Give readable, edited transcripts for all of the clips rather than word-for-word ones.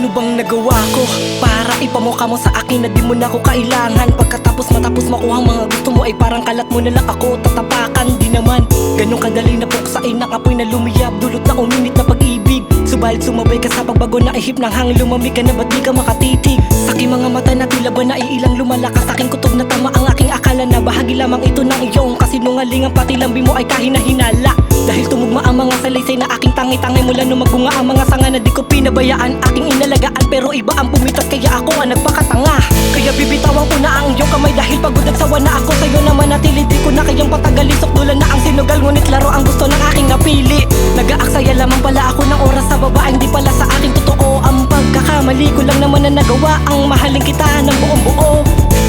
Ano bang nagawa ko para ipamukha mo sa akin na di mo na ako kailangan? Pagkatapos matapos makuha ang mga gusto mo ay parang kalat mo na lang ako tatapakan. Di naman ganun kadali na puksain ang apoy na lumiyab, dulot na uminit na pag-ibig. Subalit sumabay ka sa pagbago na ihip ng hangin, lumamig ka na ba't di ka makatitig? Sa aking mga mata na tila ba naiilang lumalakas, sa aking kutob na tama ang aking akala na bahagi lamang ito ng iyong kasinungalingan, pati lambi mo ay kahina-hinala. Dahil tumugma ang mga salaysay na aking tangi-tangi, mula nung magbunga ang mga sanga na di ko pinabayaan, aking inalagaan. Pero iba ang pumitas kaya ako ang nagpakatanga. Kaya bibitawan ko na ang iyong kamay dahil pagod at sawa na ako sa'yo naman natili. Di ko na kayang patagalin, sukdulan na ang sinugal, ngunit laro ang gusto ng aking napili. Nag-aaksaya lamang pala ako ng oras sa babaeng di pala sa aking totoo ang pagkakamali ko lang naman na nagawa ang mahalin kita ng buong buo.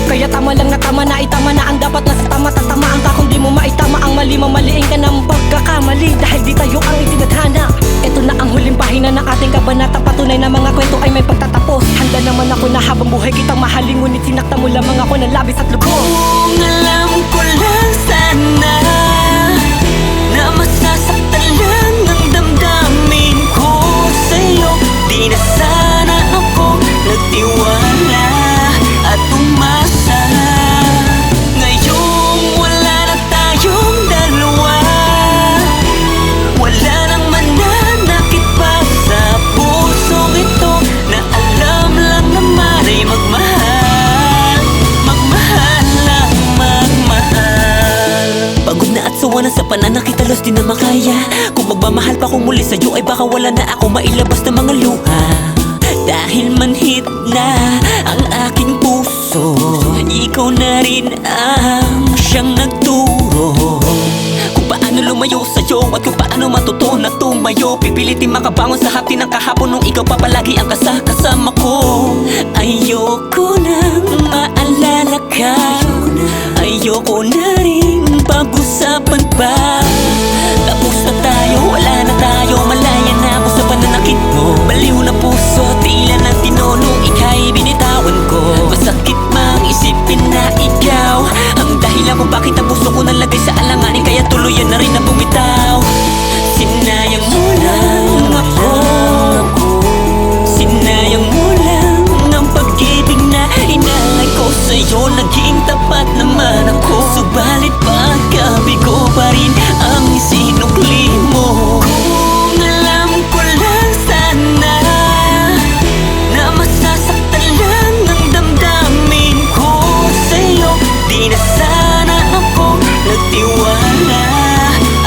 Kaya tama lang na tama na itama na ang dapat na sa tama tatamaan ka kung di mo maitama ang mali, mamaliin ka ng pagkakamali dahil di tayo ang itinadhana. Ito na ang huling pahina ng ating kabanata, patunay na mga kwento ay may pagtatapos. Handa naman ako na habang buhay kitang mahalin, ngunit sinakta mo lamang ako ng labis at lubos. Kung alam ko lang sana na masasaktan lang ang damdamin ko sa'yo, di na sana ako nagtiwala at umasa. Ngayong wala na tayong dalawa, wala nang mananakit pa sa pusong ito, na alam lang naman ay magmahal, magmahal lang magmahal. Pagod na at sawa na sa pananakit, halos di na makaya. Kung magmamahal pa kung muli sa'yo ay baka wala na ako mailabas na mga luha. Dahil manhid na ang aking puso, ikaw na rin ang siyang nagturo kung paano lumayo sa'yo at kung paano matuto na tumayo. Pipilitin makabangon sa hapti ng kahapon nung ikaw pa palagi ang kasama ko. Ayoko nang maalala ka, ayoko na rin pag-usapan pa. Tapos na tayo, wala na tayo, malaya na ako sa pananakit mo. Baliw na puso, tila na tinonong ika'y binitawan ko. Masakit mang isipin na ikaw ang dahilan kung bakit ang puso ko nalagay sa alanganin, kaya tuluyan na rin na bumitaw. Sinayang mo lang ako, sinayang mo lang ang pag-ibig na inalay ko sa'yo. Naging tapat naman ako, subalit pagkabigo pa rin ang isinukli mo. Kung alam ko lang sana na masasaktan lang ang damdamin ko sa'yo, di na sana ako nagtiwala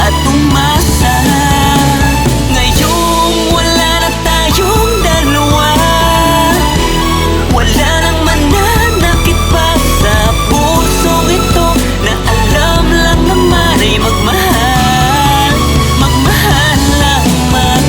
at umasa. Ngayong wala na tayong dalawa, wala nang mananakit pa sa pusong ito, na alam lang naman ay magmahal, magmahal lang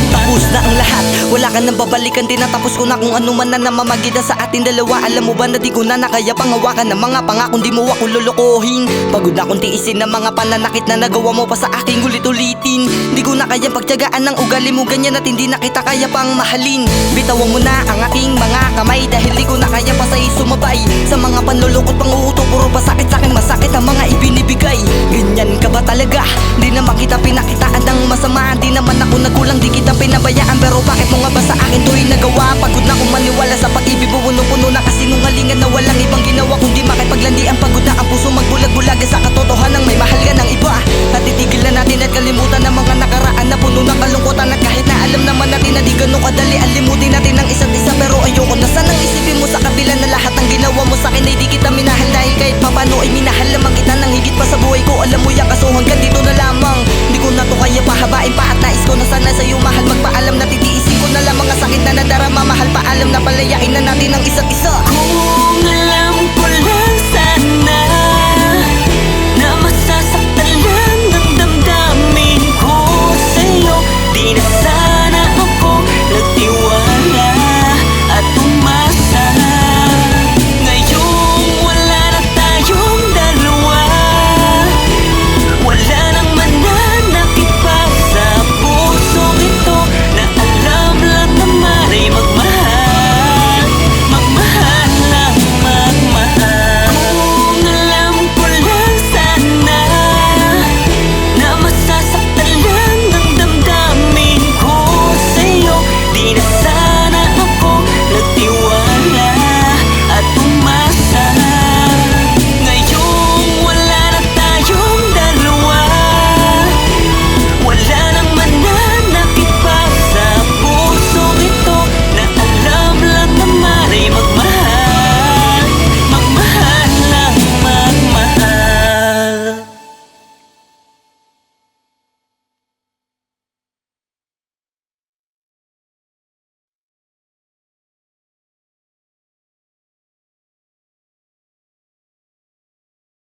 Tapos na ang lahat, wala ka nang babalikan. Tinatapos ko na kung ano man na namamagitan sa ating dalawa. Alam mo ba na di ko na nakaya pangawakan ng mga pangakong di mo ako lulukohin. Pagod na akong tiisin ng mga pananakit na nagawa mo pa sa aking ulit-ulitin. Di ko na kayang pagtiyagaan ng ugali mo, ganyan at hindi na kita kaya pang mahalin. Bitawan mo na ang aking mga kamay dahil di ko na kaya pa sa'yo sumabay. Sa mga panlulukot, panguuto, puro pa sakit sa'kin, masakit ang mga ibinibigay. Ganyan ka ba talaga? Di naman kita pinakitaan ng masama, di naman ako nagkulang, di kita pinabayaan. Pero bakit mo nga ba sa akin to'y nagawa? Pagod na akong maniwala sa pag-ibig mo, puno-puno na kasinungalingan na walang ibang ginawa kundi makipaglandian. Pagod na ang puso magbulag-bulagan sa katotohanan, may mahal ka ng iba. At titigil na natin at kalimutan ng mga nakaraan na puno ng kalungkutan. At kahit na alam naman natin na di ganun kadali, alimutin natin ang isa't isa. Pero ayoko na sanang isipin mo sa kabila na lahat ng ginawa mo sa'kin ay di kita minahal. Dahil kahit papano ay minahal naman kita ng higit pa sa buhay ko. Alam mo yan, kaso hanggang dito na lamang. Di ko na to kaya pahabain pa, at nais ko na sana sa'yo mahal. Magpaalam na titiisin ko na lamang ang sakit na nadarama. Mahal, paalam na palayain na natin ang isa't isa. kung